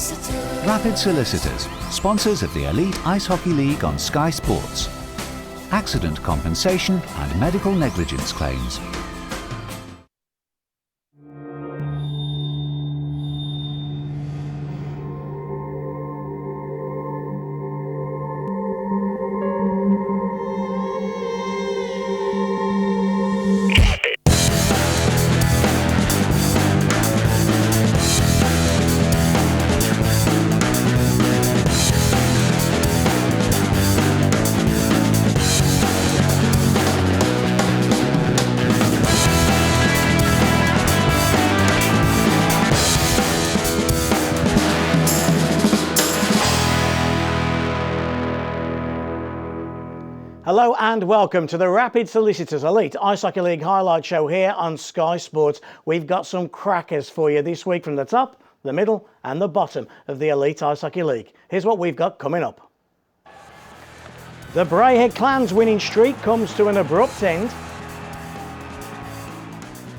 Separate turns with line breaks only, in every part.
Rapid Solicitors, sponsors of the Elite Ice Hockey League on Sky Sports. Accident compensation and medical negligence claims.
Hello and welcome to the Rapid Solicitors Elite Ice Hockey League highlight show here on Sky Sports. We've got some crackers for you this week from the top, the middle and the bottom of the Elite Ice Hockey League. Here's what we've got coming up. The Braehead Clan's winning streak comes to an abrupt end.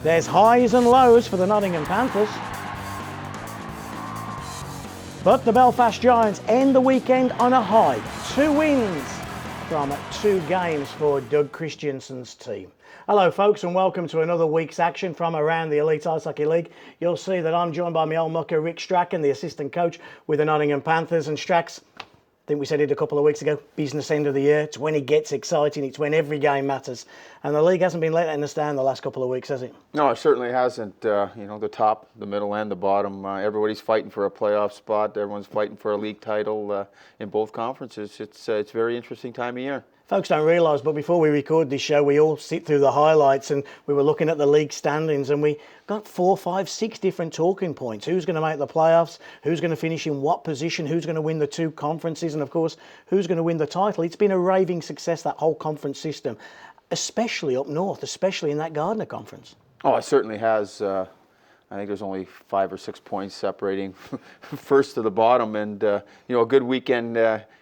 There's highs and lows for the Nottingham Panthers. But the Belfast Giants end the weekend on a high. 2 wins from 2 games for Doug Christiansen's team. Hello folks and welcome to another week's action from around the Elite Ice Hockey League. You'll see that I'm joined by my old mucker Rick Strachan, the assistant coach with the Nottingham Panthers. And Strax, I think we said it a couple of weeks ago, business end of the year. It's when it gets exciting, it's when every game matters. And the league hasn't been letting us down the last couple of weeks, has it?
No, it certainly hasn't. The top, the middle and the bottom, everybody's fighting for a playoff spot. Everyone's fighting for a league title in both conferences. It's a very interesting time of year.
Folks don't realise, but before we record this show, we all sit through the highlights and we were looking at the league standings and we got 4, 5, 6 different talking points. Who's going to make the playoffs? Who's going to finish in what position? Who's going to win the 2 conferences? And of course, who's going to win the title? It's been a raving success, that whole conference system, especially up north, especially in that Gardner conference.
Oh, it certainly has. I think there's only 5 or 6 points separating first to the bottom. And, a good weekend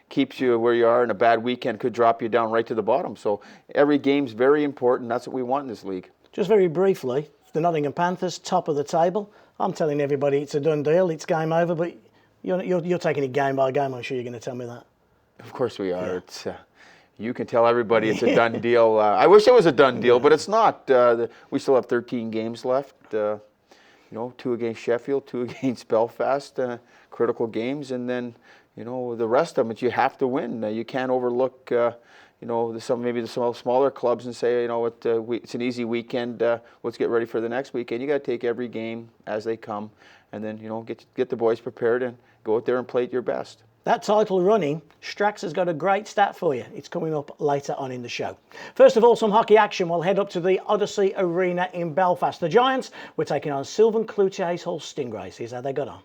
keeps you where you are, and a bad weekend could drop you down right to the bottom. So every game's very important. That's what we want in this league.
Just very briefly, the Nottingham Panthers, top of the table. I'm telling everybody it's a done deal. It's game over, but you're taking it game by game. I'm sure you're going to tell me that.
Of course we are. Yeah. It's you can tell everybody it's a done deal. I wish it was a done deal, but it's not. We still have 13 games left. 2 against Sheffield, 2 against Belfast, critical games, and then the rest of them you have to win. You can't overlook maybe the smaller clubs and say it's an easy weekend. Let's get ready for the next weekend. You got to take every game as they come, and then get the boys prepared and go out there and play at your best.
That title running, Strax has got a great stat for you. It's coming up later on in the show. First of all, some hockey action. We'll head up to the Odyssey Arena in Belfast. The Giants were taking on Sylvain Cloutier's Hull Stingrays. Here's how they got on.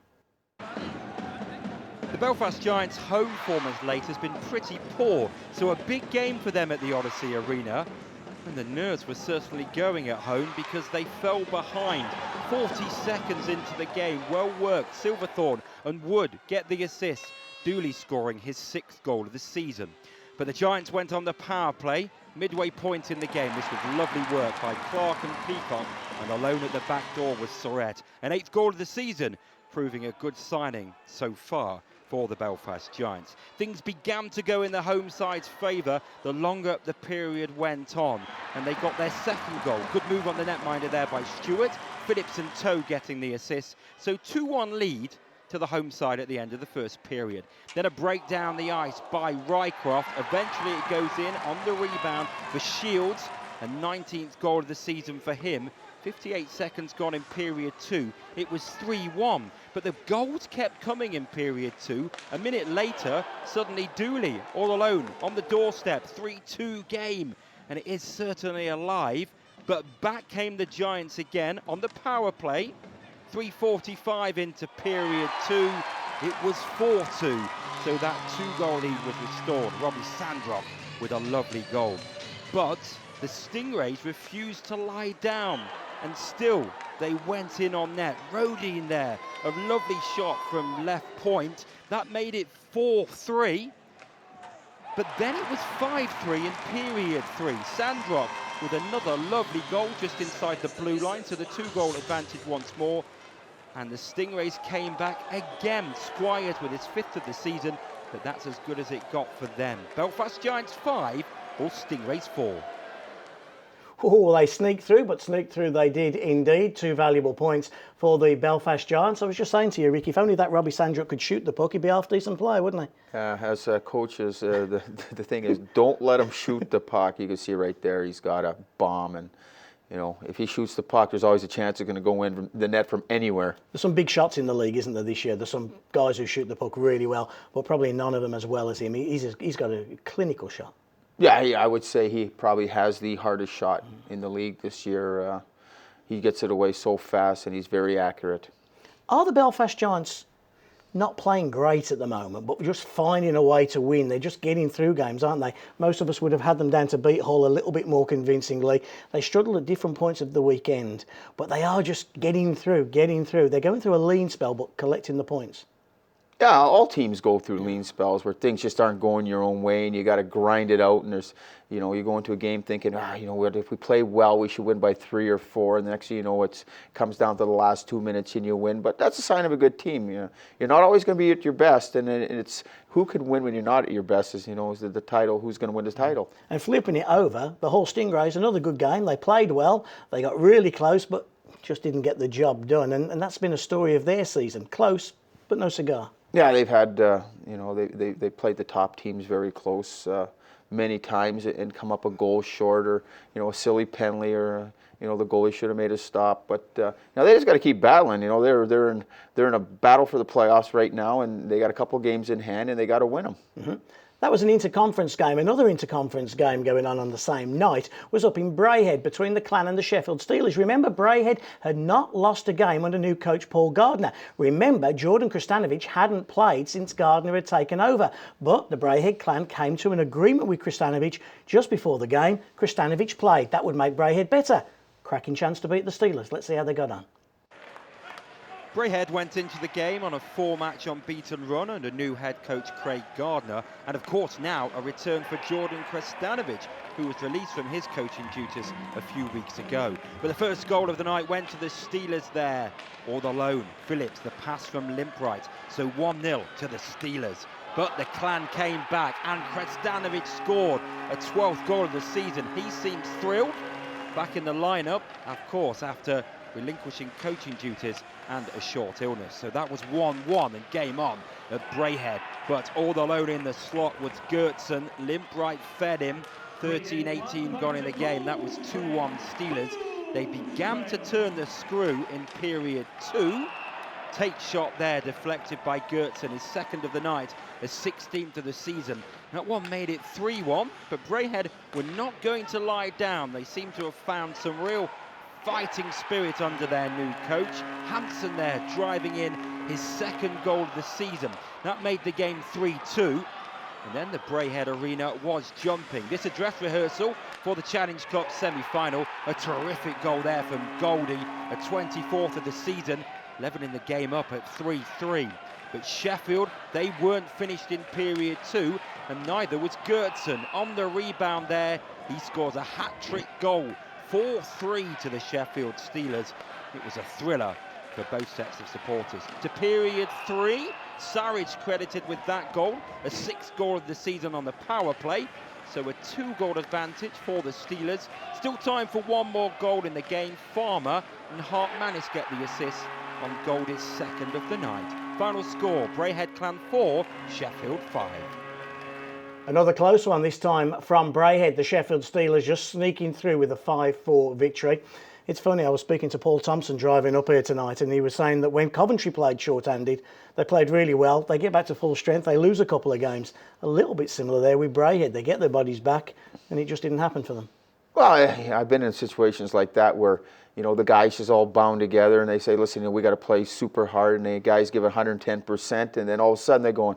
The Belfast Giants' home form as late has been pretty poor, so a big game for them at the Odyssey Arena. And the nerves were certainly going at home because they fell behind. 40 seconds into the game, well worked. Silverthorne and Wood get the assist, Dooley scoring his 6th goal of the season. But the Giants went on the power play. Midway point in the game, this was lovely work by Clark and Peacock, and alone at the back door was Sorette. An 8th goal of the season, proving a good signing so far for the Belfast Giants. Things began to go in the home side's favour the longer the period went on, and they got their 2nd goal. Good move on the netminder there by Stewart. Phillips and Toe getting the assist. So 2-1 lead to the home side at the end of the first period. Then a break down the ice by Rycroft. Eventually it goes in on the rebound for Shields, a 19th goal of the season for him. 58 seconds gone in period 2. It was 3-1, but the goals kept coming in period 2. A minute later, suddenly Dooley all alone on the doorstep. 3-2 game, and it is certainly alive. But back came the Giants again on the power play. 3:45 into period 2. It was 4-2, so that 2-goal lead was restored. Robbie Sandrock with a lovely goal. But the Stingrays refused to lie down, and still they went in on net. Rody in there, a lovely shot from left point. That made it 4-3. But then it was 5-3 in period 3. Sandrock with another lovely goal just inside the blue line, so the 2-goal advantage once more. And the Stingrays came back again. Squires with his 5th of the season, but that's as good as it got for them. Belfast Giants 5, or Stingrays 4.
Oh, they sneaked through, but sneaked through they did indeed. 2 valuable points for the Belfast Giants. I was just saying to you, Rick, if only that Robbie Sandrock could shoot the puck, he'd be half decent player, wouldn't he?
As coaches, the thing is, don't let him shoot the puck. You can see right there, he's got a bomb, and you know, if he shoots the puck, there's always a chance it's going to go in from the net from anywhere.
There's some big shots in the league, isn't there, this year? There's some guys who shoot the puck really well, but probably none of them as well as him. He's got a clinical shot.
Yeah, I would say he probably has the hardest shot in the league this year. He gets it away so fast, and he's very accurate.
Are the Belfast Giants not playing great at the moment, but just finding a way to win? They're just getting through games, aren't they? Most of us would have had them down to beat Hull a little bit more convincingly. They struggled at different points of the weekend, but they are just getting through. They're going through a lean spell, but collecting the points.
Yeah, all teams go through lean spells where things just aren't going your own way, and you got to grind it out. And there's, you know, you go into a game thinking, you know what, if we play well, we should win by 3 or 4. And the next thing you know, it comes down to the last 2 minutes and you win. But that's a sign of a good team. You know, you're not always going to be at your best, and it's who can win when you're not at your best. Is the title? Who's going to win the title? And
flipping it over, the Hull Stingrays, another good game. They played well. They got really close, but just didn't get the job done. And that's been a story of their season. Close, but no cigar.
Yeah, they've had, you know, they played the top teams very close many times and come up a goal short, or, you know, a silly penalty, or, you know, the goalie should have made a stop. But now they just got to keep battling. You know, they're in a battle for the playoffs right now, and they got a couple games in hand, and they got to win them.
Mm-hmm. That was an interconference game. Another interconference game going on the same night was up in Braehead between the Clan and the Sheffield Steelers. Remember, Braehead had not lost a game under new coach Paul Gardner. Remember, Jordan Kristanovich hadn't played since Gardner had taken over. But the Braehead Clan came to an agreement with Kristanovich just before the game. Kristanovich played. That would make Braehead better. Cracking chance to beat the Steelers. Let's see how they got on.
Braehead went into the game on a 4-match unbeaten run under new head coach Craig Gardner, and of course now a return for Jordan Kristanovich, who was released from his coaching duties a few weeks ago. But the first goal of the night went to the Steelers there, all alone. Phillips, the pass from Limpright, so 1-0 to the Steelers. But the Clan came back and Kristanovich scored a 12th goal of the season. He seems thrilled, back in the lineup, of course, after relinquishing coaching duties and a short illness. So that was 1-1 and game on at Braehead. But all alone in the slot was Gertson. Limpright fed him. 13-18 gone in the game. That was 2-1 Steelers. They began to turn the screw in period 2. Tate shot there deflected by Gertson, his 2nd of the night, his 16th of the season. That one made it 3-1, but Braehead were not going to lie down. They seem to have found some real fighting spirit under their new coach. Hansen there driving in his 2nd goal of the season. That made the game 3-2. And then the Braehead Arena was jumping. This a dress rehearsal for the Challenge Cup semi-final. A terrific goal there from Goldie, a 24th of the season, leveling the game up at 3-3. But Sheffield, they weren't finished in period 2, and neither was Gertson. On the rebound there, he scores a hat-trick goal. 4-3 to the Sheffield Steelers. It was a thriller for both sets of supporters. To period 3, Sarridge credited with that goal, a 6th goal of the season on the power play. So a 2-goal advantage for the Steelers. Still time for one more goal in the game. Farmer and Hartmanis get the assist on Goldie's 2nd of the night. Final score, Braehead Clan 4, Sheffield 5.
Another close one, this time from Braehead. The Sheffield Steelers just sneaking through with a 5-4 victory. It's funny, I was speaking to Paul Thompson driving up here tonight, and he was saying that when Coventry played short-handed, they played really well. They get back to full strength, they lose a couple of games. A little bit similar there with Braehead. They get their bodies back, and it just didn't happen for them.
Well, I've been in situations like that where, you know, the guys just all bound together and they say, listen, you know, we got to play super hard, and the guys give 110%, and then all of a sudden they're going,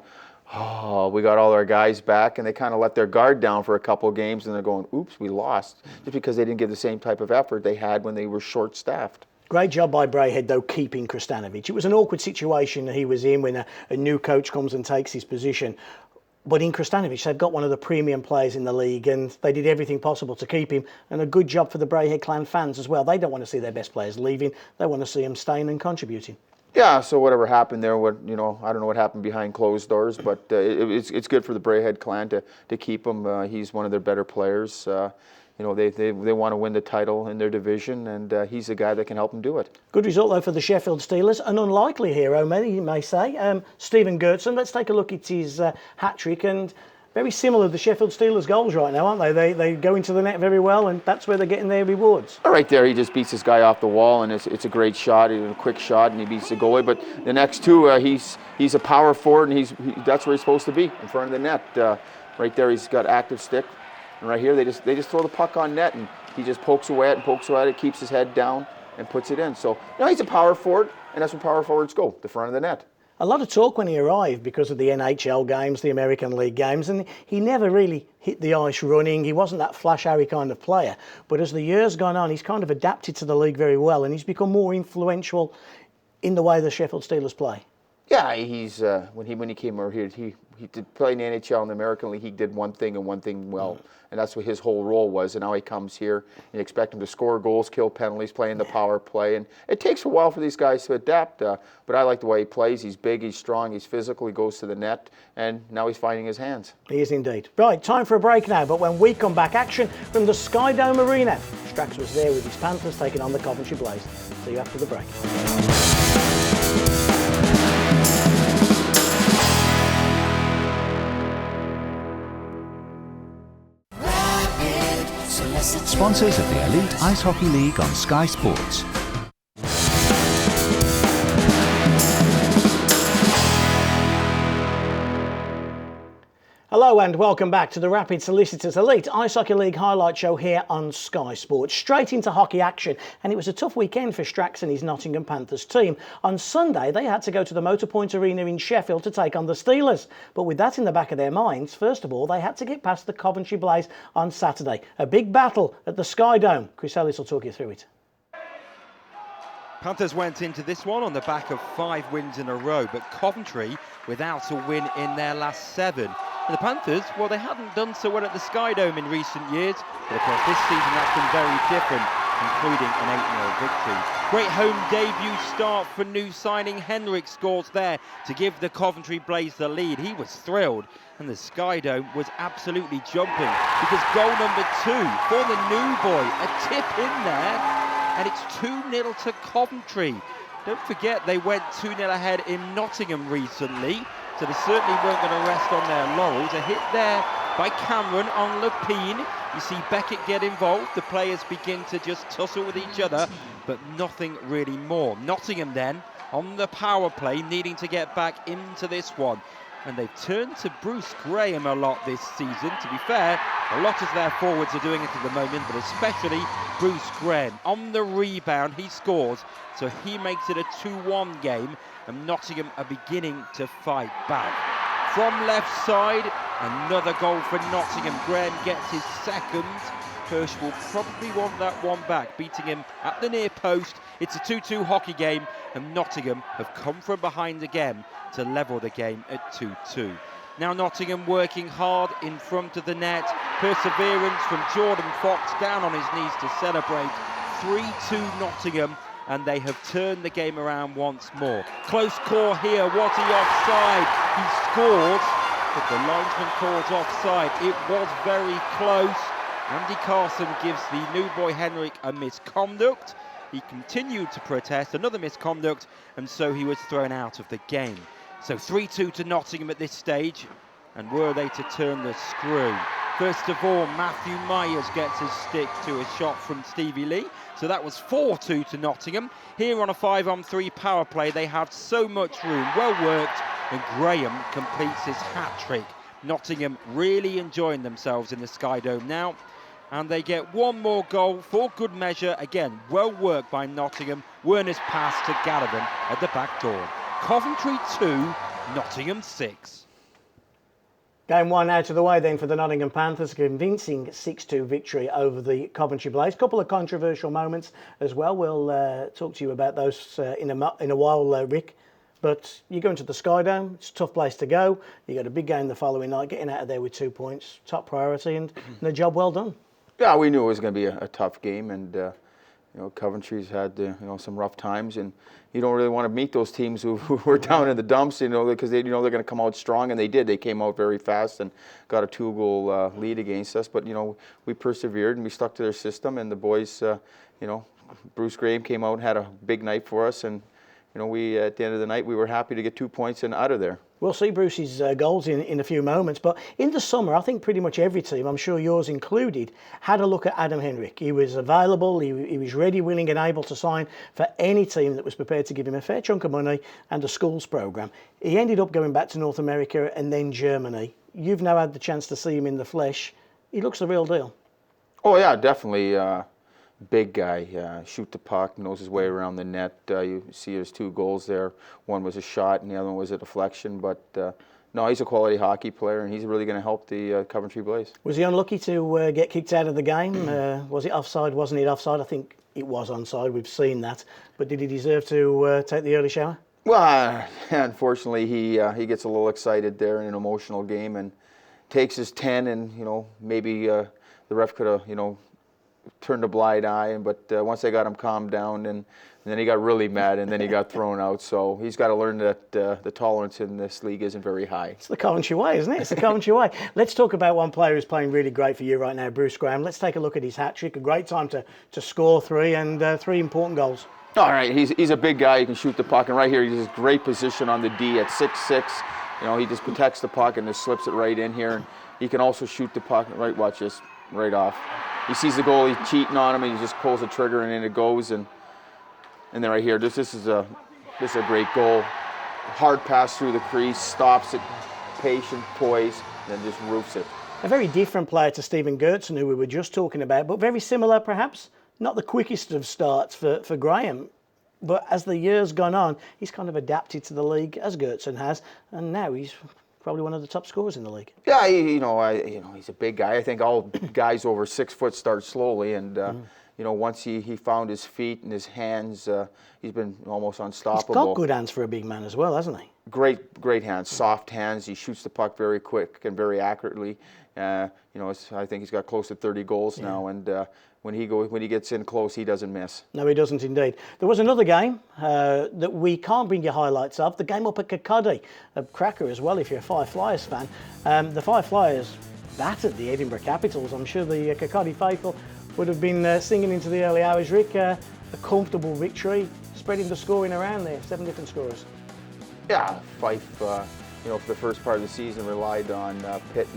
oh, we got all our guys back, and they kind of let their guard down for a couple of games, and they're going, oops, we lost, just because they didn't give the same type of effort they had when they were short-staffed.
Great job by Braehead, though, keeping Kristanovich. It was an awkward situation that he was in when a new coach comes and takes his position. But in Kristanovich, they've got one of the premium players in the league, and they did everything possible to keep him, and a good job for the Braehead Clan fans as well. They don't want to see their best players leaving. They want to see them staying and contributing.
Yeah, so whatever happened there, I don't know what happened behind closed doors, but it's good for the Braehead clan to keep him. He's one of their better players. They want to win the title in their division, and he's the guy that can help them do it.
Good result, though, for the Sheffield Steelers. An unlikely hero, many may say. Stephen Gertson, let's take a look at his hat-trick, and very similar to the Sheffield Steelers' goals right now, aren't they? They go into the net very well, and that's where they're getting their rewards.
Right there, he just beats this guy off the wall, and it's a great shot, a quick shot, and he beats the goalie. But the next two, he's a power forward, and that's where he's supposed to be, in front of the net. Right there, he's got active stick. And right here, they just throw the puck on net, and he just pokes away at it, keeps his head down, and puts it in. So, he's a power forward, and that's where power forwards go, the front of the net.
A lot of talk when he arrived because of the NHL games, the American League games, and he never really hit the ice running. He wasn't that flash Harry kind of player. But as the years gone on, he's kind of adapted to the league very well, and he's become more influential in the way the Sheffield Steelers play. Yeah,
he's when he came over here, he did play in the NHL and the American League. He did one thing and one thing well, and that's what his whole role was. And now he comes here, and you expect him to score goals, kill penalties, play in the power play, and it takes a while for these guys to adapt. But I like the way he plays. He's big, he's strong, he's physical. He goes to the net, and now he's finding his hands.
He is indeed. Right, time for a break now. But when we come back, action from the Sky Dome Arena. Strax was there with his Panthers taking on the Coventry Blaze. See you after the break.
Sponsors of the Elite Ice Hockey League on Sky Sports.
Hello and welcome back to the Rapid Solicitors Elite Ice Hockey League highlight show here on Sky Sports. Straight into hockey action, and it was a tough weekend for Strachan and his Nottingham Panthers team. On Sunday, they had to go to the Motorpoint Arena in Sheffield to take on the Steelers. But with that in the back of their minds, first of all, they had to get past the Coventry Blaze on Saturday. A big battle at the Sky Dome. Chris Ellis will talk you through it.
Panthers went into this one on the back of 5 wins in a row, but Coventry without a win in their last 7. And the Panthers, well, they hadn't done so well at the Sky Dome in recent years, but of course this season that's been very different, including an 8-0 victory. Great home debut start for new signing Henrik scores there to give the Coventry Blaze the lead. He was thrilled, and the Sky Dome was absolutely jumping because goal number 2 for the new boy, a tip in there, and it's 2-0 to Coventry. Don't forget they went 2-0 ahead in Nottingham recently, so they certainly weren't going to rest on their laurels. A hit there by Cameron on Lepine. You see Beckett get involved. The players begin to just tussle with each other, but nothing really more. Nottingham then on the power play, needing to get back into this one. And they've turned to Bruce Graham a lot this season. To be fair, a lot of their forwards are doing it at the moment, but especially Bruce Graham. On the rebound, he scores, so he makes it a 2-1 game, and Nottingham are beginning to fight back. From left side, another goal for Nottingham. Graham gets his second. Hirsch will probably want that one back, beating him at the near post. It's a 2-2 hockey game, and Nottingham have come from behind again to level the game at 2-2. Now Nottingham working hard in front of the net. Perseverance from Jordan Fox down on his knees to celebrate. 3-2 Nottingham, and they have turned the game around once more. Close call here, was he offside? He scores, but the linesman calls offside. It was very close. Andy Carson gives the new boy Henrik a misconduct. He continued to protest, another misconduct, and so he was thrown out of the game. So 3-2 to Nottingham at this stage, and were they to turn the screw? First of all, Matthew Myers gets his stick to a shot from Stevie Lee, so that was 4-2 to Nottingham. Here on a 5-on-3 power play, they had so much room, well worked, and Graham completes his hat-trick. Nottingham really enjoying themselves in the Sky Dome now, and they get one more goal for good measure. Again, well worked by Nottingham. Werner's pass to Gallivan at the back door. Coventry 2, Nottingham 6.
Game 1 out of the way then for the Nottingham Panthers, convincing 6-2 victory over the Coventry Blaze. Couple of controversial moments as well. We'll talk to you about those in a while, Rick. But you go into the Sky Dome, it's a tough place to go. You got a big game the following night, getting out of there with 2 points, top priority, and a job well done.
Yeah, we knew it was going to be a tough game, and Coventry's had some rough times, and you don't really want to meet those teams who were down in the dumps, because they're going to come out strong, and they did. They came out very fast and got a 2-goal lead against us. But we persevered and we stuck to their system, and the boys, Bruce Graham came out and had a big night for us, and we at the end of the night we were happy to get 2 points and out of there.
We'll see Bruce's goals in a few moments, but in the summer, I think pretty much every team, I'm sure yours included, had a look at Adam Henrik. He was available, he was ready, willing and able to sign for any team that was prepared to give him a fair chunk of money and a schools programme. He ended up going back to North America and then Germany. You've now had the chance to see him in the flesh. He looks the real deal.
Oh yeah, definitely. Big guy, shoot the puck, knows his way around the net. You see his 2 goals there. One was a shot and the other one was a deflection. But no, he's a quality hockey player, and he's really going to help the Coventry Blaze.
Was he unlucky to get kicked out of the game? Was it offside? Wasn't it offside? I think it was onside. We've seen that. But did he deserve to take the early shower?
Well, unfortunately, he gets a little excited there in an emotional game and takes his 10, and maybe the ref could have turned a blind eye, but once they got him calmed down, and then he got really mad, and then he got thrown out. So he's got to learn that the tolerance in this league isn't very high.
It's the Coventry way, isn't it? It's the Coventry way. Let's talk about one player who's playing really great for you right now, Bruce Graham. Let's take a look at his hat-trick. A great time to score 3 and 3 important goals.
All right, he's a big guy. He can shoot the puck, and right here he's in great position on the D at 6'6". He just protects the puck and just slips it right in here. And he can also shoot the puck. Right, watch this, right off. He sees the goalie cheating on him, and he just pulls the trigger, and in it goes. And then right here, this is a great goal. Hard pass through the crease, stops it, patient, poised, and then just roofs it.
A very different player to Stephen Gertson, who we were just talking about, but very similar perhaps. Not the quickest of starts for Graham, but as the years gone on, he's kind of adapted to the league as Gertson has, and now he's probably one of the top scorers in the league.
Yeah, he's a big guy. I think all guys over 6 foot start slowly, and once he found his feet and his hands, he's been almost unstoppable.
He's got good hands for a big man as well, hasn't he?
Great hands, soft hands. He shoots the puck very quick and very accurately. I think he's got close to 30 goals now, and when he gets in close, he doesn't miss.
No, he doesn't indeed. There was another game that we can't bring you highlights of. The game up at Kirkcaldy, a cracker as well if you're a Five Flyers fan. The Five Flyers battered the Edinburgh Capitals. I'm sure the Kirkcaldy faithful would have been singing into the early hours. Rick, a comfortable victory, spreading the scoring around there. 7 different scorers.
Yeah, Fife, for the first part of the season relied on Pitt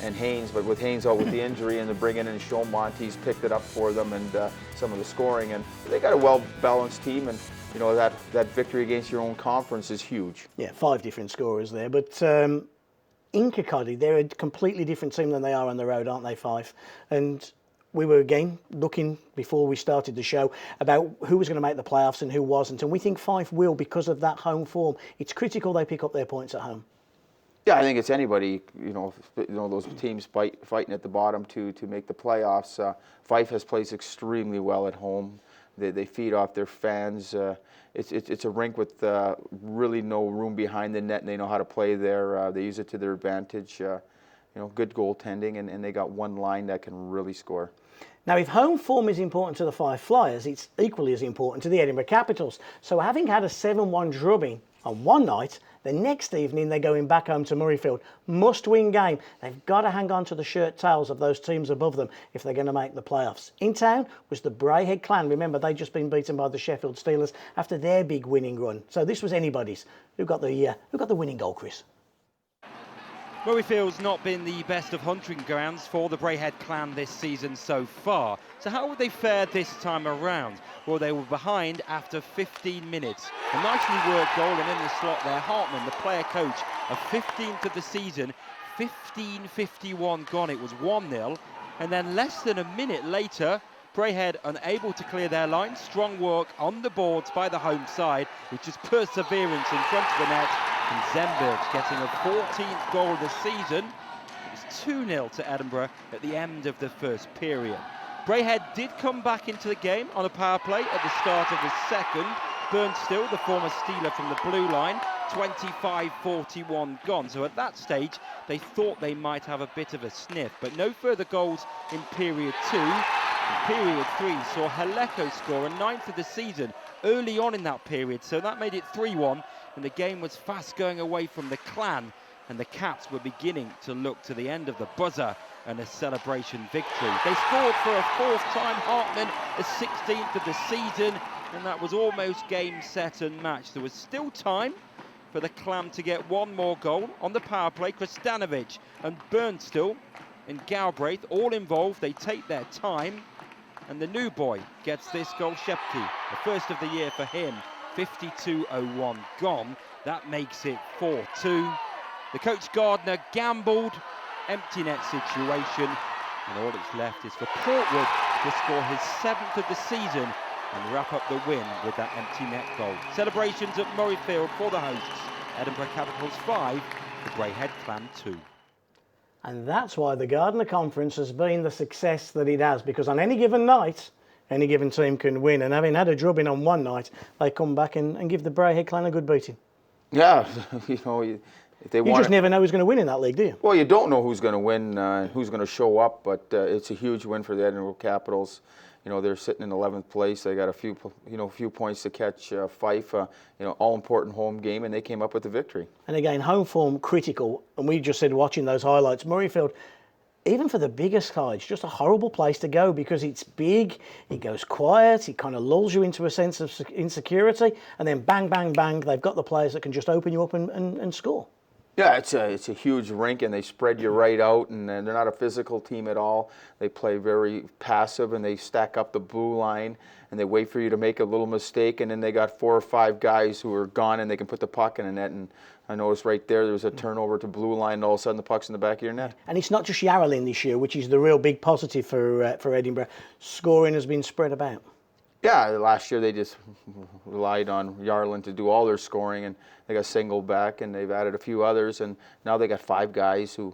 and Haynes, but with Haynes out with the injury and the bringing in Showmont, he's picked it up for them, and some of the scoring, and they got a well-balanced team, and that victory against your own conference is huge. Yeah,
5 different scorers there, but in Kirkcaldy, they're a completely different team than they are on the road, aren't they, Fife? And we were again looking before we started the show about who was going to make the playoffs and who wasn't, and we think Fife will because of that home form. It's critical they pick up their points at home.
Yeah, I think it's anybody, those teams fighting at the bottom to make the playoffs. Fife has played extremely well at home. They feed off their fans. It's a rink with really no room behind the net, and they know how to play there. They use it to their advantage. Good goaltending, and they got one line that can really score.
Now, if home form is important to the Five Flyers, it's equally as important to the Edinburgh Capitals. So having had a 7-1 drubbing on one night, the next evening they're going back home to Murrayfield. Must-win game. They've got to hang on to the shirt tails of those teams above them if they're going to make the playoffs. In town was the Braehead clan. Remember, they'd just been beaten by the Sheffield Steelers after their big winning run. So this was anybody's. Who got the winning goal, Chris?
Murrayfield's not been the best of hunting grounds for the Braehead clan this season so far. So how would they fare this time around? Well, they were behind after 15 minutes. A nicely worked goal, and in the slot there, Hartman, the player coach, of 15th of the season, 15:51 gone. It was 1-0. And then less than a minute later, Braehead unable to clear their line. Strong work on the boards by the home side, with just perseverance in front of the net. And Zemberg getting a 14th goal of the season. It was 2-0 to Edinburgh at the end of the first period. Braehead did come back into the game on a power play at the start of the second. Burnstill, the former Steeler from the blue line, 25:41 gone. So at that stage, they thought they might have a bit of a sniff, but no further goals in period 2. Period 3 saw Haleko score a 9th of the season early on in that period, so that made it 3-1, and the game was fast going away from the Clan, and the Cats were beginning to look to the end of the buzzer and a celebration victory. They scored for a 4th time, Hartman, a 16th of the season, and that was almost game, set and match. There was still time for the Clan to get one more goal on the power play. Kristanovic and Bernstill and Galbraith all involved. They take their time, and the new boy gets this goal. Shepke, the first of the year for him, 52.01 gone. That makes it 4-2. The coach Gardner gambled, empty net situation, and all that's left is for Portwood to score his 7th of the season and wrap up the win with that empty net goal. Celebrations at Murrayfield for the hosts. Edinburgh Capitals 5, the Greyhead Clan 2.
And that's why the Gardner Conference has been the success that it has, because on any given night, any given team can win. And having had a drubbing on one night, they come back and give the Greyhead Clan a good beating.
Yeah, you know, if they
you just never know who's going to win in that league, do you?
Well, you don't know who's going to win, who's going to show up, but it's a huge win for the Edinburgh Capitals. You know, they're sitting in 11th place. They got a few points to catch Fife. All important home game, and they came up with the victory. And
again, home form critical. And we just said, watching those highlights, Murrayfield, even for the biggest sides, just a horrible place to go because it's big, it goes quiet, it kind of lulls you into a sense of insecurity, and then bang, bang, bang, they've got the players that can just open you up and score.
Yeah, it's a huge rink, and they spread you right out, and they're not a physical team at all. They play very passive, and they stack up the blue line, and they wait for you to make a little mistake, and then they got 4 or 5 guys who are gone, and they can put the puck in the net. And I noticed right there was a turnover to blue line, and all of a sudden the puck's in the back of your net.
And it's not just Yarrowlin this year, which is the real big positive for Edinburgh. Scoring has been spread about.
Yeah, last year they just relied on Yarlin to do all their scoring, and they got singled back, and they've added a few others, and now they got 5 guys who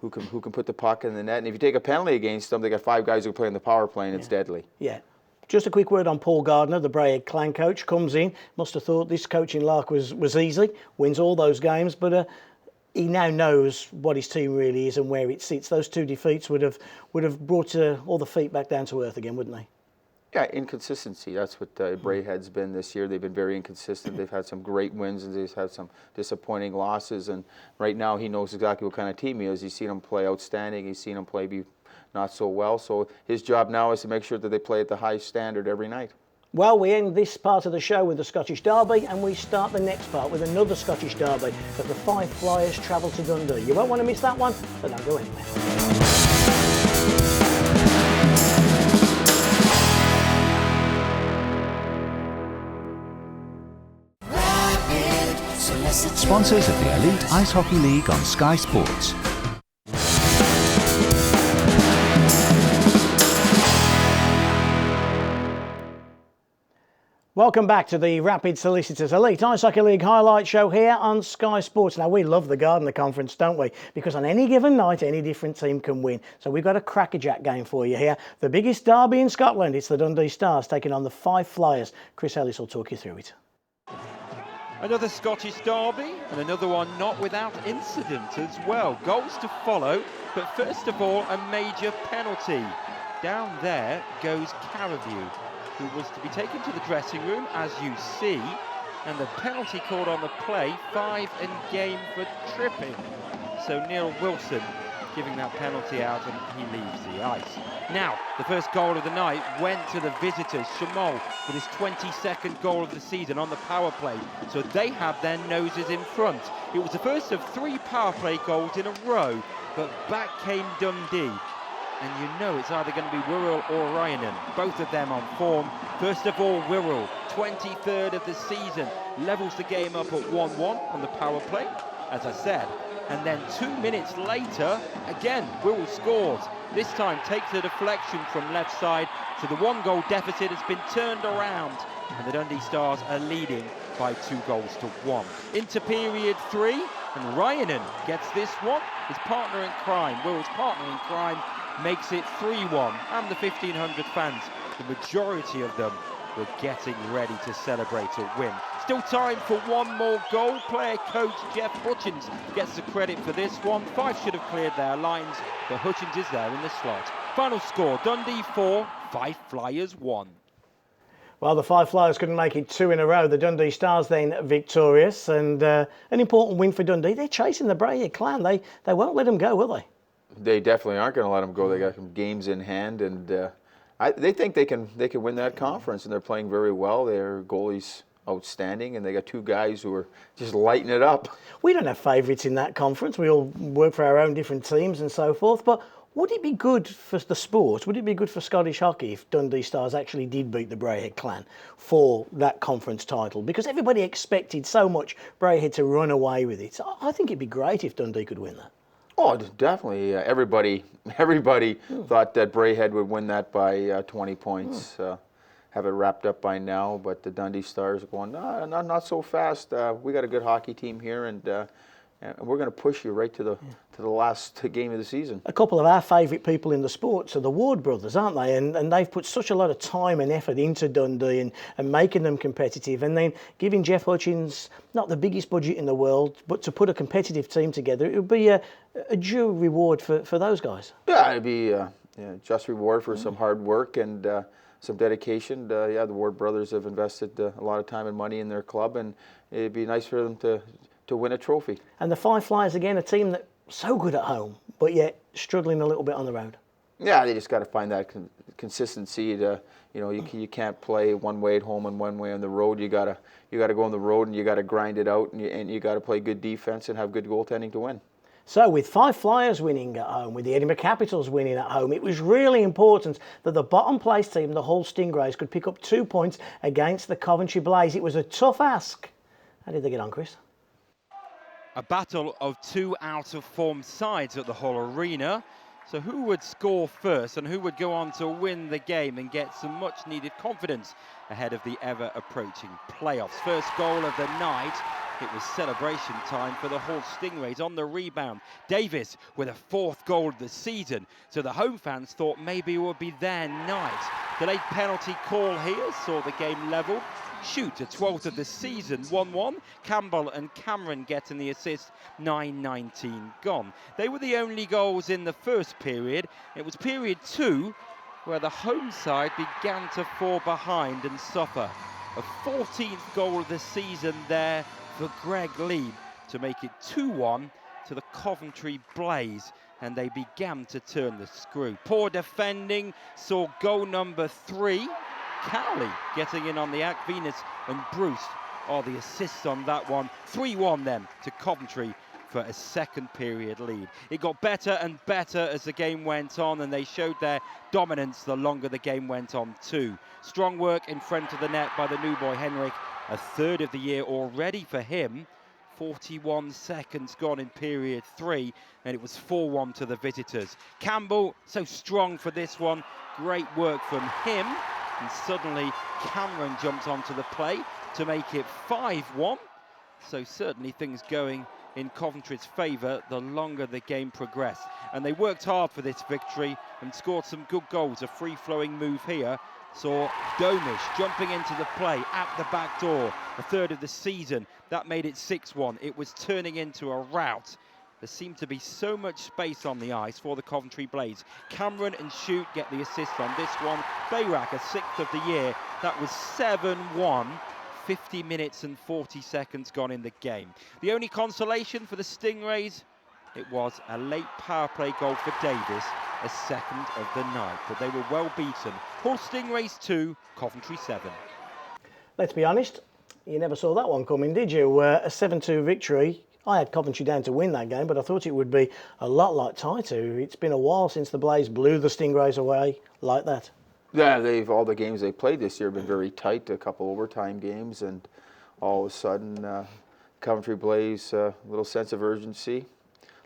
can put the puck in the net. And if you take a penalty against them, they got 5 guys who play in the power play, and it's deadly.
Yeah. Just a quick word on Paul Gardner, the Greyhead Clan coach, comes in. Must have thought this coaching lark was easy, wins all those games, but he now knows what his team really is and where it sits. Those 2 defeats would have brought all the feet back down to earth again, wouldn't they?
Yeah, inconsistency. That's what Braehead's been this year. They've been very inconsistent. They've had some great wins, and they've had some disappointing losses. And right now he knows exactly what kind of team he is. He's seen them play outstanding. He's seen them play not so well. So his job now is to make sure that they play at the high standard every night.
Well, we end this part of the show with the Scottish Derby, and we start the next part with another Scottish Derby as the Fife Flyers travel to Dundee. You won't want to miss that one, so don't go anywhere.
Sponsors of the Elite Ice Hockey League on Sky Sports.
Welcome back to the Rapid Solicitors Elite Ice Hockey League highlight show here on Sky Sports. Now, we love the Gardner Conference, don't we? Because on any given night, any different team can win. So we've got a crackerjack game for you here. The biggest derby in Scotland. It's the Dundee Stars taking on the Fife Flyers. Chris Ellis will talk you through it.
Another Scottish derby, and another one not without incident as well. Goals to follow, but first of all, a major penalty. Down there goes Carreview, who was to be taken to the dressing room, as you see, and the penalty called on the play, 5 in game for tripping. So Neil Wilson giving that penalty out, and he leaves the ice. Now, the first goal of the night went to the visitors. Chamol with his 22nd goal of the season on the power play. So they have their noses in front. It was the first of 3 power play goals in a row, but back came Dundee. And you know it's either going to be Wirral or Ryanen. Both of them on form. First of all, Wirral, 23rd of the season, levels the game up at 1-1 on the power play, as I said. And then 2 minutes later, again, Wirral scores. This time takes a deflection from left side, so the 1-goal deficit has been turned around, and the Dundee Stars are leading by 2-1. Into period 3, and Ryanen gets this one. His partner in crime, Wirral's partner in crime, makes it 3-1. And the 1,500 fans, the majority of them, were getting ready to celebrate a win. Still time for one more goal. Player coach Jeff Hutchins gets the credit for this one. Fife should have cleared their lines, but Hutchins is there in the slot. Final score, Dundee 4, Five Flyers 1.
Well, the Five Flyers couldn't make it 2 in a row. The Dundee Stars then victorious, and an important win for Dundee. They're chasing the Braehead clan. They won't let them go, will they?
They definitely aren't going to let them go. They got some games in hand, and they think they can win that conference, and they're playing very well. Their goalie's outstanding, and they got two guys who are just lighting it up.
We don't have favourites in that conference. We all work for our own different teams and so forth, but would it be good for the sport? Would it be good for Scottish hockey if Dundee Stars actually did beat the Braehead clan for that conference title? Because everybody expected so much Braehead to run away with it. So I think it'd be great if Dundee could win that.
Oh, definitely. Everybody thought that Braehead would win that by 20 points. Have it wrapped up by now, but the Dundee Stars are going, no, not so fast. We got a good hockey team here, and we're going to push you right to the last game of the season.
A couple of our favourite people in the sports are the Ward brothers, aren't they? And they've put such a lot of time and effort into Dundee and making them competitive, and then giving Jeff Hutchins not the biggest budget in the world, but to put a competitive team together. It would be a due reward for those guys.
Yeah, it'd be just reward for some hard work and some dedication. The Ward brothers have invested a lot of time and money in their club, and it'd be nice for them to win a trophy. And
the Five Flyers, again, a team that's so good at home, but yet struggling a little bit on the road.
Yeah, they just got to find that consistency. You can't play one way at home and one way on the road. You gotta go on the road, and you got to grind it out, and you got to play good defense and have good goaltending to win.
So with Five Flyers winning at home, with the Edinburgh Capitals winning at home, it was really important that the bottom place team, the Hull Stingrays, could pick up 2 points against the Coventry Blaze. It was a tough ask. How did they get on, Chris?
A battle of two out-of-form sides at the Hull Arena. So who would score first and who would go on to win the game and get some much-needed confidence ahead of the ever-approaching playoffs? First goal of the night. It was celebration time for the Hull Stingrays on the rebound. Davis with a fourth goal of the season. So the home fans thought maybe it would be their night. The late penalty call here saw the game level. Shoot, a 12th of the season, 1-1. Campbell and Cameron getting the assist, 9:19 gone. They were the only goals in the first period. It was period 2 where the home side began to fall behind and suffer. A 14th goal of the season there for Greg Lee to make it 2-1 to the Coventry Blaze, and they began to turn the screw. Poor defending saw goal number 3. Cowley getting in on the act. Venus and Bruce are the assists on that one. 3-1 then to Coventry for a second period lead. It got better and better as the game went on, and they showed their dominance the longer the game went on too. Strong work in front of the net by the new boy Henrik. A third of the year already for him. 41 seconds gone in period 3, and it was 4-1 to the visitors. Campbell so strong for this one. Great work from him. And suddenly Cameron jumped onto the play to make it 5-1. So certainly things going in Coventry's favour the longer the game progressed. And they worked hard for this victory and scored some good goals. A free-flowing move here saw Domish jumping into the play at the back door. A third of the season. That made it 6-1. It was turning into a rout. There seemed to be so much space on the ice for the Coventry Blaze. Cameron and Shoot get the assist on this one. Bayrak, a 6th of the year. That was 7-1. 50 minutes and 40 seconds gone in the game. The only consolation for the Stingrays, it was a late power play goal for Davis, a second of the night. But they were well beaten. Hull Stingrays 2, Coventry 7. Let's be honest, you never saw that one coming, did you? A 7-2 victory. I had Coventry down to win that game, but I thought it would be a lot tighter. It's been a while since the Blaze blew the Stingrays away like that.
Yeah, all the games they played this year have been very tight, a couple overtime games, and all of a sudden, Coventry Blaze, a little sense of urgency.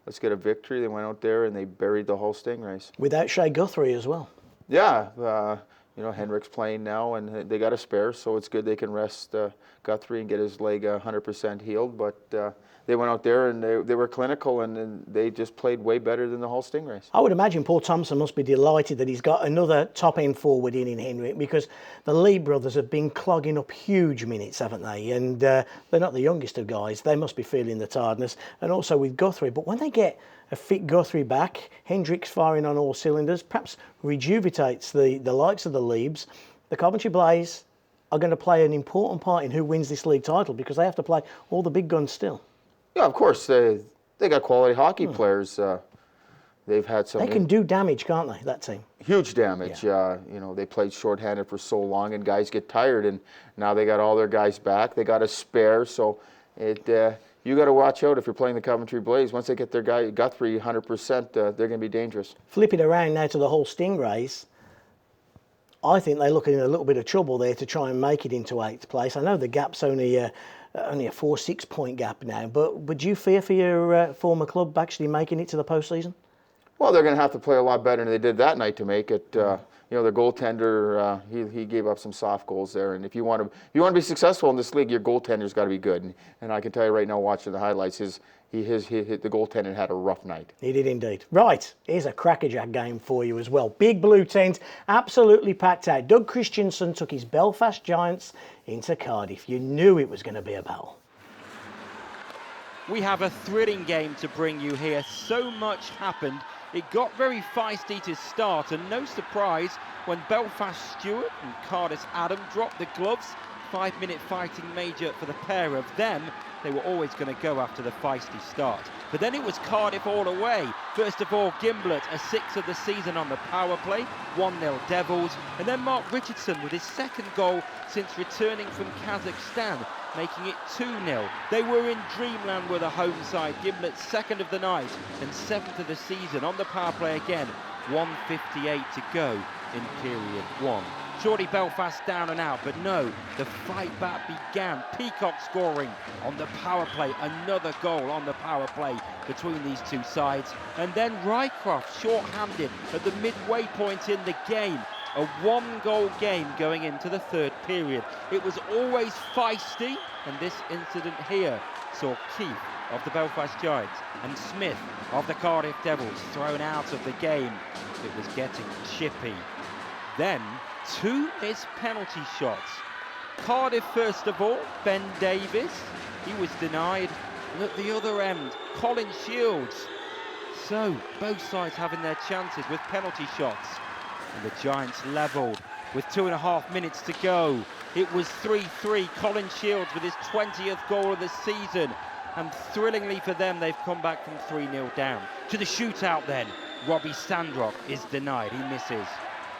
Let's get a victory. They went out there and they buried the Hull Stingrays.
Without Shea Guthrie as well.
Yeah, Henrik's playing now, and they got a spare, so it's good they can rest Guthrie and get his leg 100% healed. But they went out there and they were clinical, and they just played way better than the Hull Stingrays.
I would imagine Paul Thompson must be delighted that he's got another top-end forward in Henrik, because the Lee brothers have been clogging up huge minutes, haven't they? And they're not the youngest of guys. They must be feeling the tiredness, and also with Guthrie. But when they get a fit Guthrie back, Hendricks firing on all cylinders, perhaps rejuvenates the likes of the Leibs. The Coventry Blaze are going to play an important part in who wins this league title because they have to play all the big guns still.
Yeah, of course. They got quality hockey players. They've had some.
They can do damage, can't they, that team?
Huge damage.
Yeah.
They played shorthanded for so long, and guys get tired, and now they got all their guys back. They got a spare, so you got to watch out if you're playing the Coventry Blaze. Once they get their guy Guthrie 100%, they're going to be dangerous.
Flip it around now to the whole Stingrays. I think they're looking in a little bit of trouble there to try and make it into 8th place. I know the gap's only a 4-6 point gap now, but would you fear for your former club actually making it to the postseason?
Well, they're going to have to play a lot better than they did that night to make it. Their goaltender, he gave up some soft goals there. And if you want to be successful in this league, your goaltender's got to be good. And I can tell you right now, watching the highlights, the goaltender had a rough night.
He did indeed. Right, here's a crackerjack game for you as well. Big blue tent, absolutely packed out. Doug Christiansen took his Belfast Giants into Cardiff. You knew it was going to be a battle.
We have a thrilling game to bring you here. So much happened. It got very feisty to start, and no surprise when Belfast Stewart and Cardiff Adam dropped the gloves. 5-minute fighting major for the pair of them. They were always going to go after the feisty start. But then it was Cardiff all the way. First of all, Gimblett, a 6th of the season on the power play, 1-0 Devils. And then Mark Richardson with his second goal since returning from Kazakhstan, making it 2-0. They were in dreamland with a home side. Gimblett, 2nd of the night and 7th of the season on the power play again. 1:58 to go in period 1. Surely Belfast down and out, but no, the fight back began. Peacock scoring on the power play, another goal on the power play between these two sides. And then Rycroft short-handed at the midway point in the game. A 1-goal game going into the 3rd period. It was always feisty, and this incident here saw Keith of the Belfast Giants and Smith of the Cardiff Devils thrown out of the game. It was getting chippy. Then 2 missed penalty shots. Cardiff first of all, Ben Davis, he was denied. And at the other end, Colin Shields. So both sides having their chances with penalty shots. And the Giants levelled with 2.5 minutes to go. It was 3-3. Colin Shields with his 20th goal of the season. And thrillingly for them, they've come back from 3-0 down. To the shootout then. Robbie Sandrock is denied. He misses.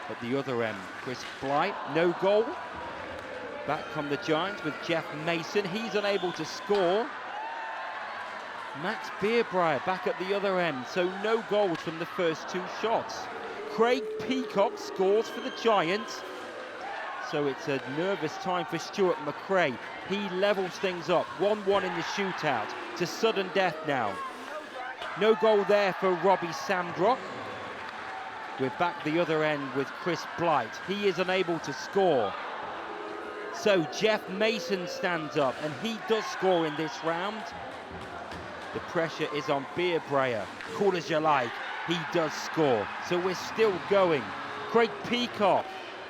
At the other end, Chris Blight, no goal. Back come the Giants with Jeff Mason. He's unable to score. Max Beerbreyer back at the other end, so no goals from the first 2 shots. Craig Peacock scores for the Giants. So it's a nervous time for Stuart McRae. He levels things up, 1-1 in the shootout, to sudden death now. No goal there for Robbie Sandrock. We're back the other end with Chris Blight. He is unable to score. So Jeff Mason stands up, and he does score in this round. The pressure is on Beerbreyer. Call as you like, he does score. So we're still going. Craig Peacock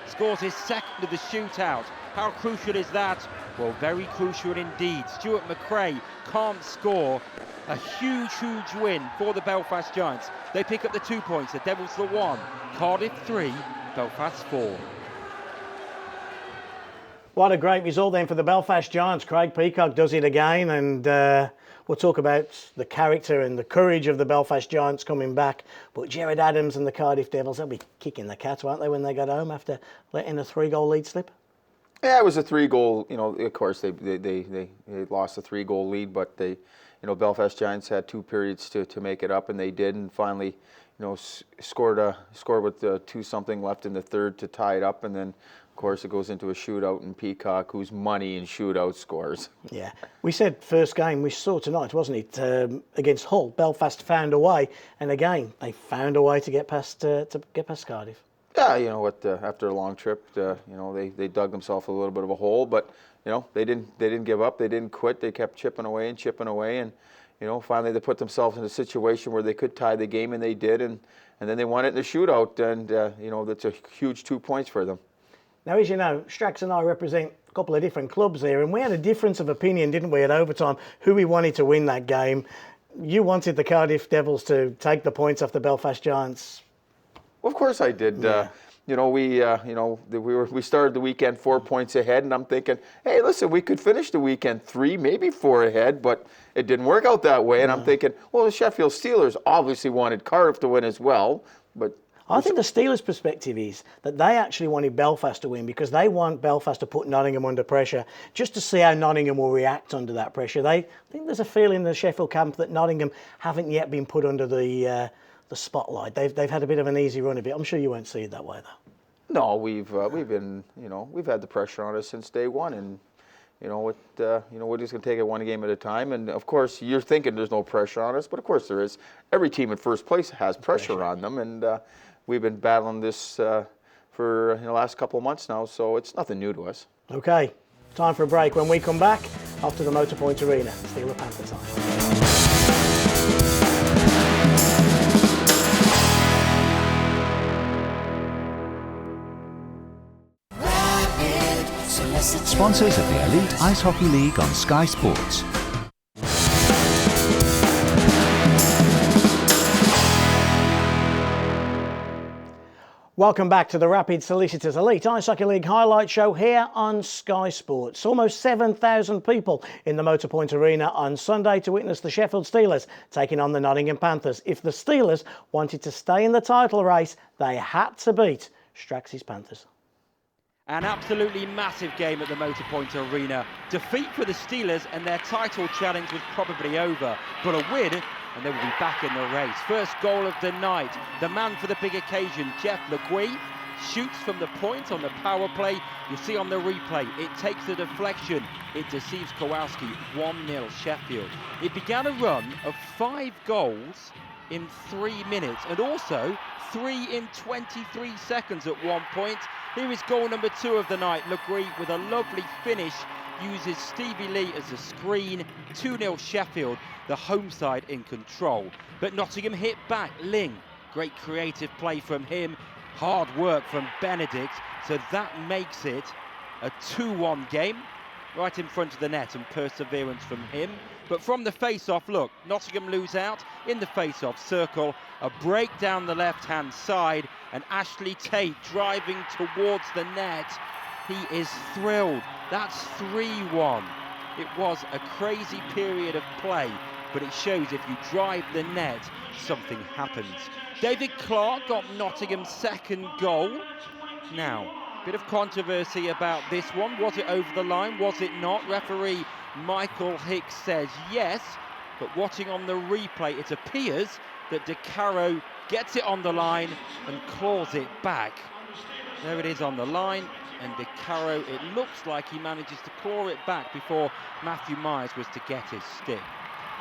scores his 2nd of the shootout. How crucial is that? Well, very crucial indeed. Stuart McRae can't score. A huge, huge win for the Belfast Giants. They pick up the 2 points. The Devils the 1. Cardiff 3, Belfast 4.
What a great result then for the Belfast Giants. Craig Peacock does it again, and we'll talk about the character and the courage of the Belfast Giants coming back. But Jared Adams and the Cardiff Devils, they'll be kicking the cat, won't they, when they got home after letting a 3-goal lead slip?
Yeah, it was a 3-goal. Of course they lost a 3-goal lead, but Belfast Giants had 2 periods to make it up, and they did, and finally, scored with 2-something left in the 3rd to tie it up, and then, of course, it goes into a shootout, and Peacock, who's money in shootout, scores. Yeah,
we said first game we saw tonight, wasn't it? Against Hull, Belfast found a way, and again they found a way to get past Cardiff.
Yeah, you know what? After a long trip, they dug themselves a little bit of a hole, but they didn't give up. They didn't quit. They kept chipping away, and finally they put themselves in a situation where they could tie the game, and they did, and then they won it in the shootout, and that's a huge 2 points for them.
Now, as you know, Strax and I represent a couple of different clubs here, and we had a difference of opinion, didn't we, at overtime, who we wanted to win that game. you wanted the Cardiff Devils to take the points off the Belfast Giants.
Well, of course I did.
Yeah.
We started the weekend 4 points ahead, and I'm thinking, hey, listen, we could finish the weekend 3, maybe 4 ahead, but it didn't work out that way. And I'm thinking, well, the Sheffield Steelers obviously wanted Cardiff to win as well, but
I think the Steelers' perspective is that they actually wanted Belfast to win because they want Belfast to put Nottingham under pressure just to see how Nottingham will react under that pressure. I think there's a feeling in the Sheffield camp that Nottingham haven't yet been put under the spotlight. They've had a bit of an easy run of it. I'm sure you won't see it that way though.
no, we've been, we've had the pressure on us since day one, and we're just going to take it one game at a time. And of course, you're thinking there's no pressure on us, but of course there is. Every team in first place has pressure on them, and we've been battling this for the last couple of months now, so it's nothing new to us.
Okay, time for a break. When we come back, off to the Motorpoint Arena, Steeler Panther time.
Sponsors of the Elite Ice Hockey League on Sky Sports.
Welcome back to the Rapid Solicitors Elite Ice Hockey League highlight show here on Sky Sports. Almost 7,000 people in the Motorpoint Arena on Sunday to witness the Sheffield Steelers taking on the Nottingham Panthers. If the Steelers wanted to stay in the title race, they had to beat Strachan's Panthers.
An absolutely massive game at the Motorpoint Arena. Defeat for the Steelers and their title challenge was probably over, but a win and they will be back in the race. First goal of the night, the man for the big occasion, Jeff Legui, shoots from the point on the power play. You'll see on the replay, it takes the deflection, it deceives Kowalski, 1-0 Sheffield. It began a run of 5 goals in 3 minutes and also 3 in 23 seconds at one point. Here is goal number 2 of the night. Legui with a lovely finish, uses Stevie Lee as a screen. 2-0 Sheffield, the home side in control. But Nottingham hit back. Ling, great creative play from him. Hard work from Benedict. So that makes it a 2-1 game. Right in front of the net, and perseverance from him. But from the face-off, look, Nottingham lose out in the face-off circle. A break down the left-hand side, and Ashley Tate driving towards the net. He is thrilled. That's 3-1. It was a crazy period of play, but it shows if you drive the net, something happens. David Clark got Nottingham's second goal. Now, bit of controversy about this one. Was it over the line? Was it not? Referee Michael Hicks says yes, but watching on the replay, it appears that De Caro gets it on the line and claws it back. There it is on the line, and De Caro, it looks like he manages to claw it back before Matthew Myers was to get his stick.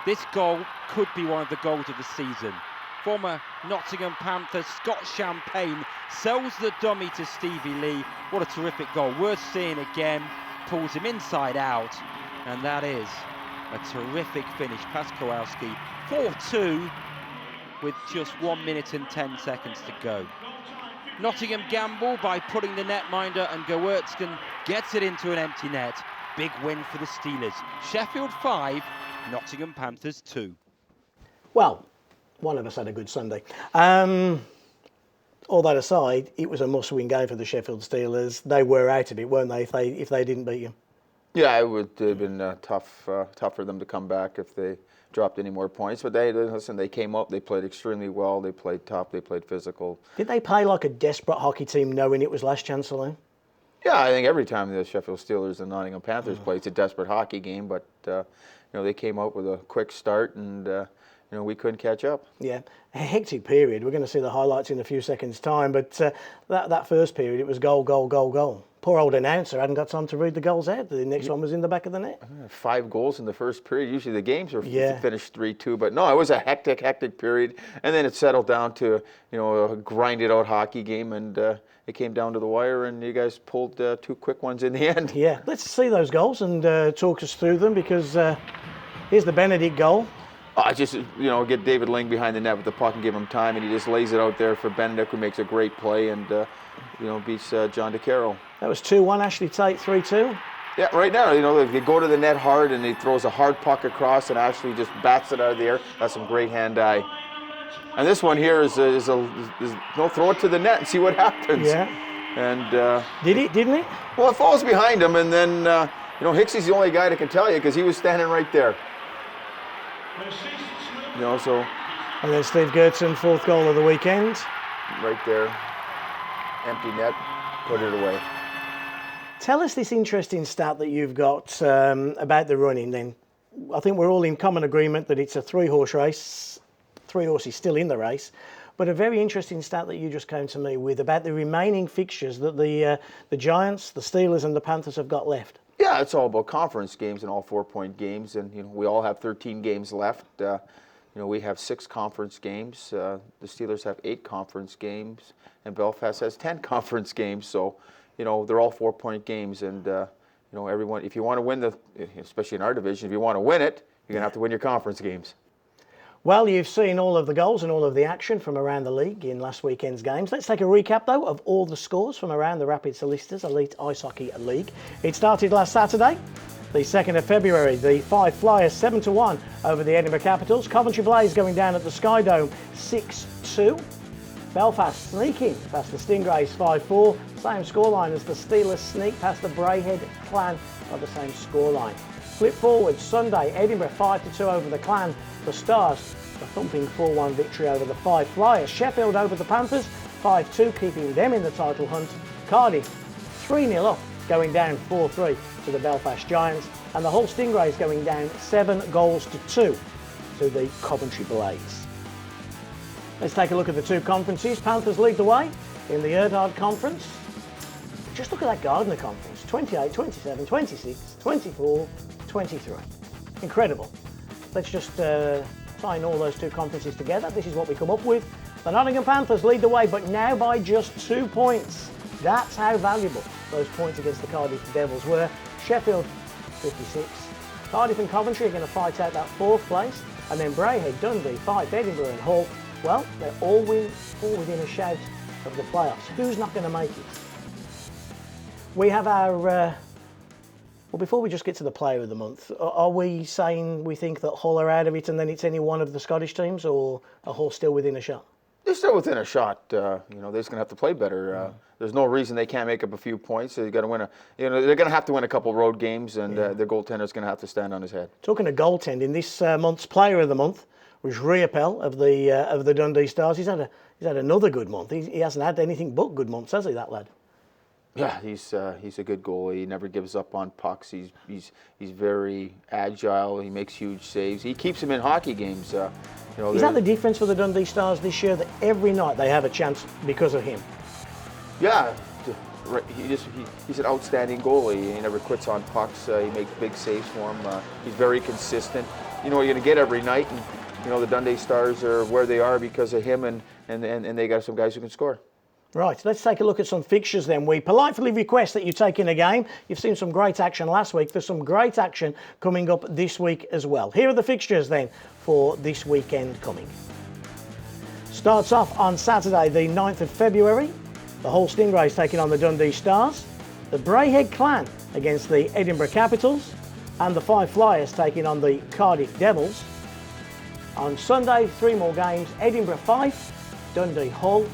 This goal could be one of the goals of the season. Former Nottingham Panther Scott Champagne sells the dummy to Stevie Lee. What a terrific goal, worth seeing again. Pulls him inside out, and that is a terrific finish past Kowalski. 4-2 with just 1 minute and 10 seconds to go. Nottingham gamble by putting the netminder, and Goertzken gets it into an empty net. Big win for the Steelers. Sheffield 5, Nottingham Panthers 2.
Well, one of us had a good Sunday. All that aside, it was a must-win game for the Sheffield Steelers. They were out of it, weren't they, if they didn't beat you?
Yeah, it would have been tough for them to come back if they dropped any more points. But they came up, they played extremely well, they played tough, they played physical.
Did they play like a desperate hockey team knowing it was last chance saloon?
Yeah, I think every time the Sheffield Steelers and Nottingham Panthers play, it's a desperate hockey game. But they came out with a quick start, and we couldn't catch up.
Yeah, a hectic period. We're going to see the highlights in a few seconds' time. But that first period, it was goal, goal, goal, goal. Poor old announcer hadn't got time to read the goals out. The next one was in the back of the net.
5 goals in the first period. Usually the games are finished 3-2, but no, it was a hectic period. And then it settled down to a grinded out hockey game, and it came down to the wire, and you guys pulled 2 quick ones in the end.
Yeah, let's see those goals and talk us through them, because here's the Benedict goal.
I just get David Ling behind the net with the puck and give him time, and he just lays it out there for Benedict, who makes a great play and beats John De Caro.
That was 2-1. Ashley Tate 3-2.
Yeah, right now, you know, they go to the net hard and he throws a hard puck across and actually just bats it out of the air. That's some great hand-eye. And this one here is no, throw it to the net and see what happens.
Yeah.
And
Didn't it?
well, it falls behind him, and then you know, Hicksy's the only guy that can tell you because he was standing right there. You know, so
And then Steve Gertson, 4th goal of the weekend.
right there, empty net, put it away.
Tell us this interesting stat that you've got about the running then. I think we're all in common agreement that it's a 3-horse race. 3 horses still in the race. But a very interesting stat that you just came to me with about the remaining fixtures that the Giants, the Steelers and the Panthers have got left.
Yeah, it's all about conference games and all 4-point games, and you know, we all have 13 games left. You know, we have 6 conference games. The Steelers have 8 conference games, and Belfast has 10 conference games. So, you know, they're all 4-point games, and you know, everyone. If you want to win especially in our division, if you want to win it, you're gonna have to win your conference games.
Well, you've seen all of the goals and all of the action from around the league in last weekend's games. Let's take a recap, though, of all the scores from around the Rapid Solicitors Elite Ice Hockey League. It started last Saturday, the 2nd of February. The 5 Flyers 7-1 over the Edinburgh Capitals. Coventry Blaze going down at the Sky Dome 6-2. Belfast sneaking past the Stingrays 5-4. Same scoreline as the Steelers sneak past the Braehead Clan by the same scoreline. Flip forward, Sunday, Edinburgh 5-2 over the Clan. The Stars, a thumping 4-1 victory over the 5 Flyers. Sheffield over the Panthers, 5-2, keeping them in the title hunt. Cardiff, 3-0 up, going down 4-3 to the Belfast Giants. And the Hull Stingrays going down 7-2 to the Coventry Blaze. Let's take a look at the 2 conferences. Panthers lead the way in the Erdard Conference. Just look at that Gardner Conference, 28, 27, 26, 24, 23. Incredible. Let's just tie in all those 2 conferences together. This is what we come up with. The Nottingham Panthers lead the way, but now by just 2 points. That's how valuable those points against the Cardiff Devils were. Sheffield, 56. Cardiff and Coventry are going to fight out that 4th place. And then Braehead, Dundee, Fife, Edinburgh and Hull, well, they're all within a shout of the playoffs. Who's not going to make it? We have our... well, before we just get to the Player of the Month, are we saying we think that Hull are out of it and then it's any one of the Scottish teams, or are Hull still within a shot?
They're still within a shot. You know, they're just going to have to play better. There's no reason they can't make up a few points. So you got to win you know, they're going to have to win a couple road games, and their goaltender's going to have to stand on his head.
Talking of goaltending, this month's Player of the Month was Riopel of the Dundee Stars. He's had another good month. He hasn't had anything but good months, has he, that lad?
Yeah, he's a good goalie. He never gives up on pucks. He's very agile. He makes huge saves. He keeps him in hockey games. You know,
is that the difference for the Dundee Stars this year, that every night they have a chance because of him?
Yeah, he's an outstanding goalie. He never quits on pucks. He makes big saves for him. He's very consistent. You know, you're going to get every night, and you know the Dundee Stars are where they are because of him, and they got some guys who can score.
Right, let's take a look at some fixtures then. We politely request that you take in a game. You've seen some great action last week. There's some great action coming up this week as well. Here are the fixtures then for this weekend coming. Starts off on Saturday, the 9th of February. The Hull Stingrays taking on the Dundee Stars. The Braehead Clan against the Edinburgh Capitals. And the 5 Flyers taking on the Cardiff Devils. On Sunday, 3 more games. Edinburgh Fife, Dundee Hull,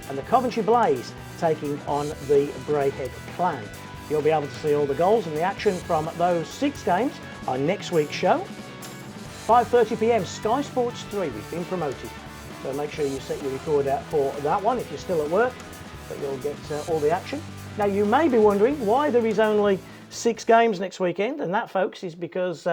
and the Coventry Blaze taking on the Braehead Clan. You'll be able to see all the goals and the action from those 6 games on next week's show. 5:30 p.m, Sky Sports 3, we've been promoted. So make sure you set your recorder for that one if you're still at work, but you'll get all the action. Now you may be wondering why there is only 6 games next weekend, and that, folks, is because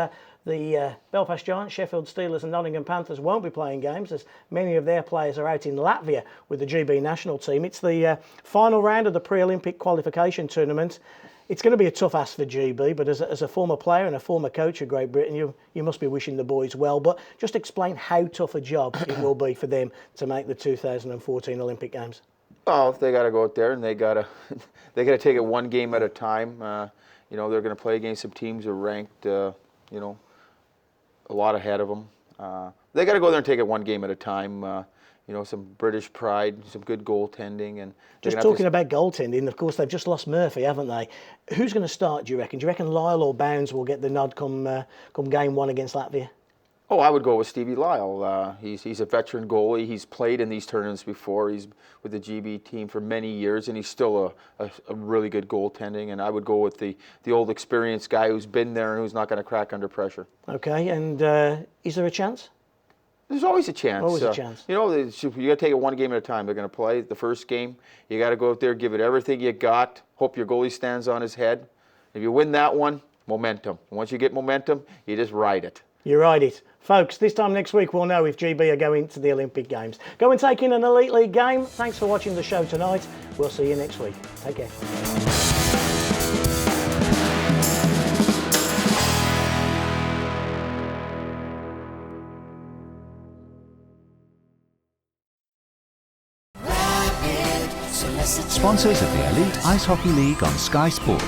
the Belfast Giants, Sheffield Steelers and Nottingham Panthers won't be playing games, as many of their players are out in Latvia with the GB national team. It's the final round of the pre-Olympic qualification tournament. It's going to be a tough ask for GB, but as a former player and a former coach of Great Britain, you must be wishing the boys well. But just explain how tough a job it will be for them to make the 2014 Olympic Games.
Well, they got to go out there and they got to take it one game at a time. You know, they're going to play against some teams that are ranked, you know, a lot ahead of them. They got to go there and take it one game at a time. you know, some British pride, some good goaltending, and
Just talking about goaltending, of course, they've just lost Murphy, haven't they? Who's going to start, do you reckon? Do you reckon Lyle or Bounds will get the nod come game one against Latvia?
Oh, I would go with Stevie Lyle. He's a veteran goalie. He's played in these tournaments before. He's with the GB team for many years, and he's still a really good goaltending. And I would go with the old experienced guy who's been there and who's not going to crack under pressure.
Okay, and is there a chance?
There's always a chance.
Always a chance.
You know, you got to take it one game at a time. They're going to play the first game. You got to go out there, give it everything you got. Hope your goalie stands on his head. If you win that one, momentum. And once you get momentum, you just ride it.
You ride it. Folks, this time next week we'll know if GB are going to the Olympic Games. Go and take in an Elite League game. Thanks for watching the show tonight. We'll see you next week. Take care.
Sponsors of the Elite Ice Hockey League on Sky Sports.